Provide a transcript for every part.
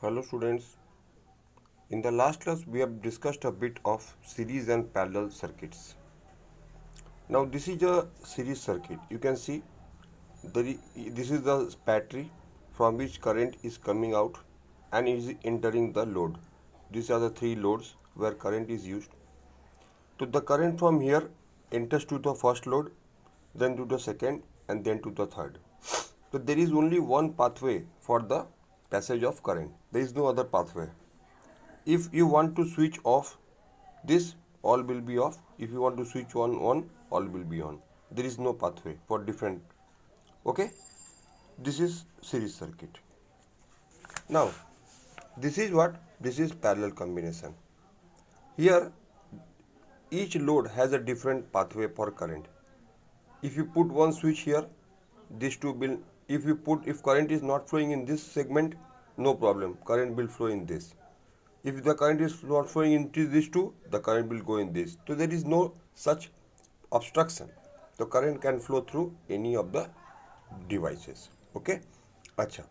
Hello students, in the last class we have discussed a bit of series and parallel circuits. Now this is a series circuit. You can see this is the battery from which current is coming out and is entering the load. These are the three loads where current is used. So the current from here enters to the first load, then to the second and then to the third. So there is only one pathway for the passage of current. There is no other pathway. If you want to switch off this, all will be off. If you want to switch on, all will be on. There is no pathway for different. Okay, this is series circuit. Now this is parallel combination. Here each load has a different pathway for current. If you put one switch here, these two will, if current is not flowing in this segment, no problem, current will flow in this. If the current is not flowing into these two, the current will go in this. So there is no such obstruction. The current can flow through any of the devices. Okay? Acha.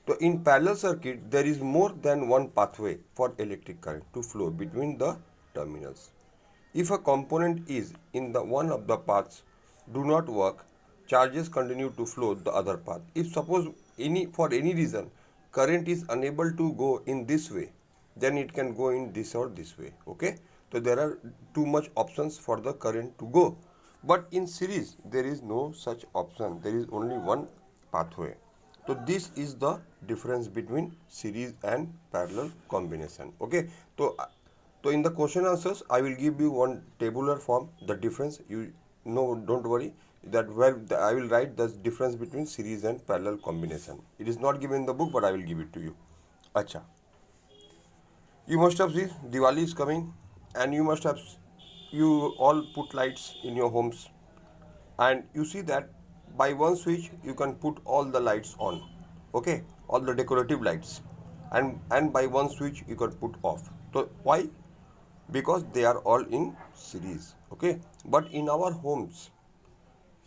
So in parallel circuit, there is more than one pathway for electric current to flow between the terminals. If a component is in the one of the paths do not work, charges continue to flow the other path. If suppose for any reason current is unable to go in this way, then it can go in this or this way. Okay, so there are too much options for the current to go, but in series there is no such option. There is only one pathway. So this is the difference between series and parallel combination. Okay, so in the question answers, I will give you one tabular form. The difference, you know, don't worry, that I will write the difference between series and parallel combination. It is not given in the book, but I will give it to you. Acha. You must have seen Diwali is coming, and you all put lights in your homes, and you see that by one switch you can put all the lights on. Okay, all the decorative lights, and by one switch you can put off. So why? Because they are all in series. Okay, but in our homes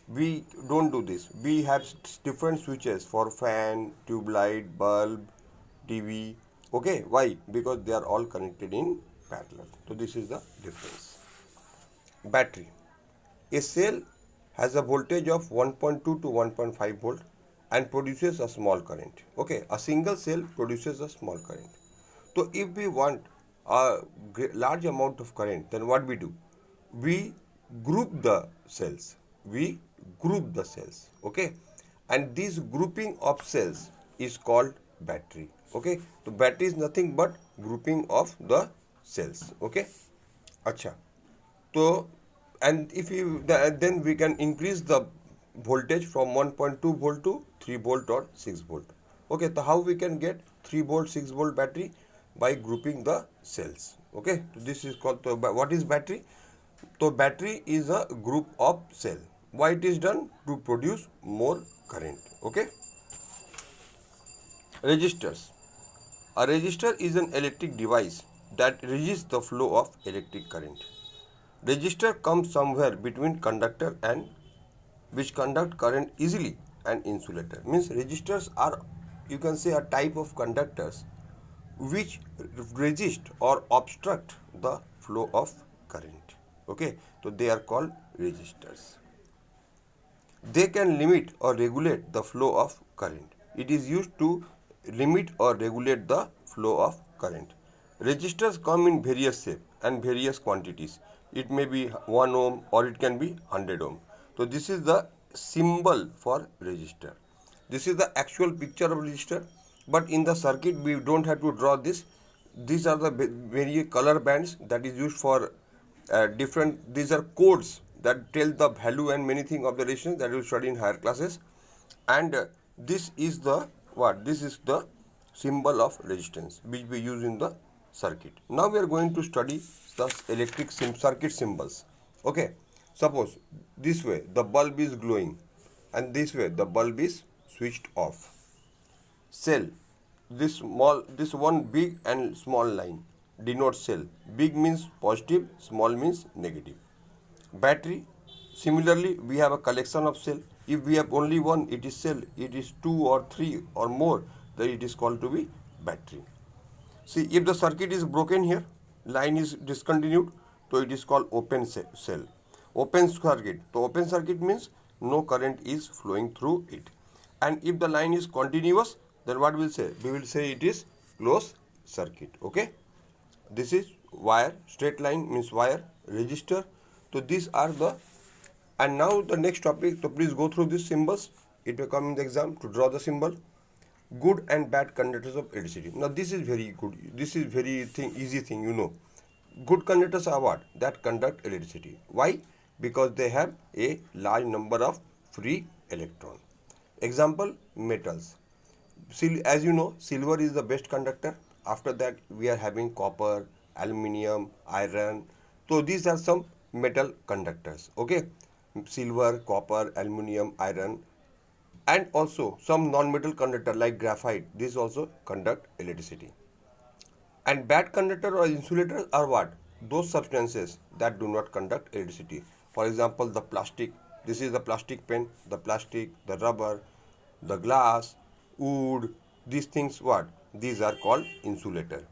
we don't do this. We have different switches for fan, tube light, bulb, TV. Okay, why? Because they are all connected in parallel. So this is the difference. Battery. A cell has a voltage of 1.2 to 1.5 volt and produces a small current. Okay, a single cell produces a small current. So if we want a large amount of current, then what we do? We group the cells. Okay, and this grouping of cells is called battery. Okay, so battery is nothing but grouping of the cells. Okay, acha. So, and if you then we can increase the voltage from 1.2 volt to 3 volt or 6 volt. Okay, so how we can get 3 volt 6 volt battery? By grouping the cells. Okay, so this is called, what is battery? So battery is a group of cell. Why it is done? To produce more current. Okay, resistors. A resistor is an electric device that resists the flow of electric current. Resistor comes somewhere between conductor and which conduct current easily and insulator. Means resistors are, you can say, a type of conductors which resist or obstruct the flow of current. Okay, so they are called resistors. They can limit or regulate the flow of current. It is used to limit or regulate the flow of current. Resistors come in various shape and various quantities. It may be 1 ohm or it can be 100 ohm. So this is the symbol for resistor. This is the actual picture of resistor, but in the circuit we don't have to draw this. These are the various color bands that is used for different. These are codes that tell the value and many things of the resistance that you study in higher classes. And this is the what? This is the symbol of resistance which we use in the circuit. Now we are going to study the electric circuit symbols. Okay, suppose this way the bulb is glowing and this way the bulb is switched off. Cell, this one big and small line denotes cell. Big means positive, small means negative. Battery, similarly we have a collection of cell. If we have only one, it is cell. It is 2 or 3 or more, then it is called to be battery. See, if the circuit is broken here, line is discontinued, so it is called open cell. Open circuit. So open circuit means no current is flowing through it. And if the line is continuous, then what we'll say? We will say it is closed circuit. Okay. This is wire. Straight line means wire. Resistor. So these are the. And now the next topic. So please go through these symbols. It will come in the exam to draw the symbol. Good and bad conductors of electricity. Now this is very good. This is very easy thing, you know. Good conductors are what? That conduct electricity. Why? Because they have a large number of free electrons. Example, metals. As you know, silver is the best conductor. After that, we are having copper, aluminium, iron. So these are some metal conductors. Okay, silver, copper, aluminium, iron, and also some non-metal conductor like graphite. These also conduct electricity. And bad conductor or insulators are what? Those substances that do not conduct electricity. For example, the plastic. This is the plastic pen, the plastic, the rubber, the glass, wood. These things what? These are called insulator.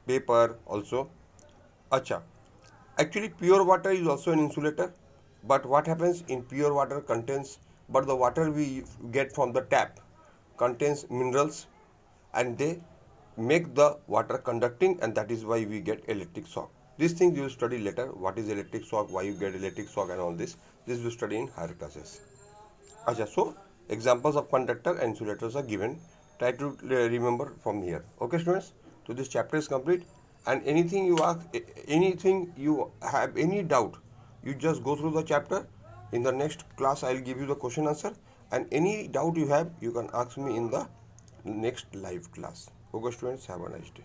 Paper also. Acha. Actually, pure water is also an insulator. But what happens in pure water contains, but the water we get from the tap contains minerals, and they make the water conducting, and that is why we get electric shock. These things you will study later. What is electric shock, why you get electric shock and all this. This you will study in higher classes. Acha, so examples of conductor and insulators are given. Try to remember from here. Okay students, so this chapter is complete, and anything you ask, anything you have any doubt, you just go through the chapter. In the next class I will give you the question answer, and any doubt you have you can ask me in the next live class. Okay students, have a nice day.